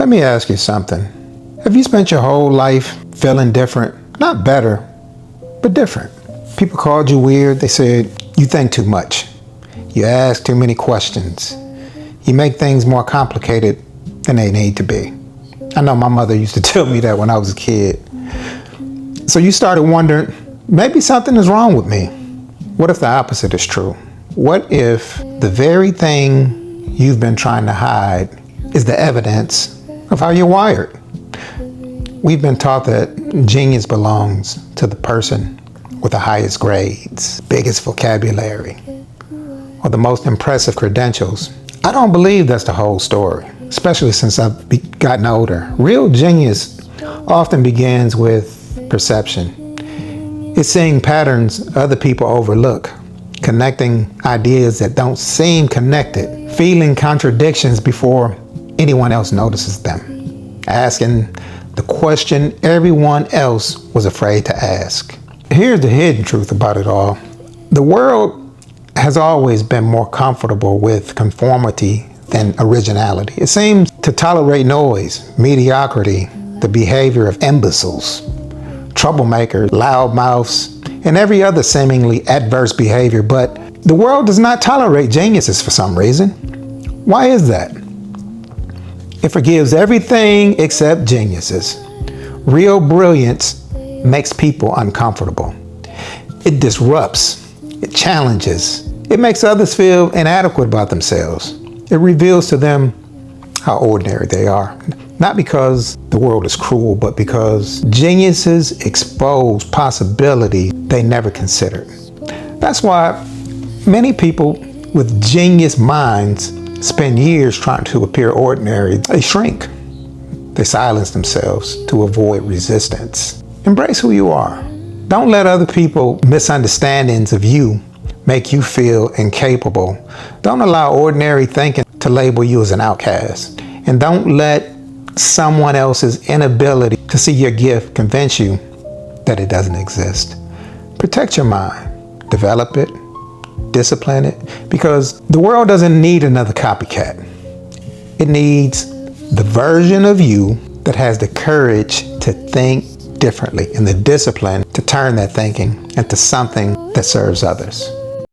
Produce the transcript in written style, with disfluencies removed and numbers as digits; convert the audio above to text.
Let me ask you something. Have you spent your whole life feeling different? Not better, but different. People called you weird. They said, you think too much. You ask too many questions. You make things more complicated than they need to be. I know my mother used to tell me that when I was a kid. So you started wondering, maybe something is wrong with me. What if the opposite is true? What if the very thing you've been trying to hide is the evidence of how you're wired? We've been taught that genius belongs to the person with the highest grades, biggest vocabulary, or the most impressive credentials. I don't believe that's the whole story, especially since I've gotten older. Real genius often begins with perception. It's seeing patterns other people overlook, connecting ideas that don't seem connected, feeling contradictions before anyone else notices them, asking the question everyone else was afraid to ask. Here's the hidden truth about it all. The world has always been more comfortable with conformity than originality. It seems to tolerate noise, mediocrity, the behavior of imbeciles, troublemakers, loudmouths, and every other seemingly adverse behavior. But the world does not tolerate geniuses for some reason. Why is that? It forgives everything except geniuses. Real brilliance makes people uncomfortable. It disrupts, it challenges, it makes others feel inadequate about themselves. It reveals to them how ordinary they are. Not because the world is cruel, but because geniuses expose possibility they never considered. That's why many people with genius minds spend years trying to appear ordinary. They shrink. They silence themselves to avoid resistance. Embrace who you are. Don't let other people's misunderstandings of you make you feel incapable. Don't allow ordinary thinking to label you as an outcast. And don't let someone else's inability to see your gift convince you that it doesn't exist. Protect your mind. Develop it. Discipline it, because the world doesn't need another copycat. It needs the version of you that has the courage to think differently and the discipline to turn that thinking into something that serves others.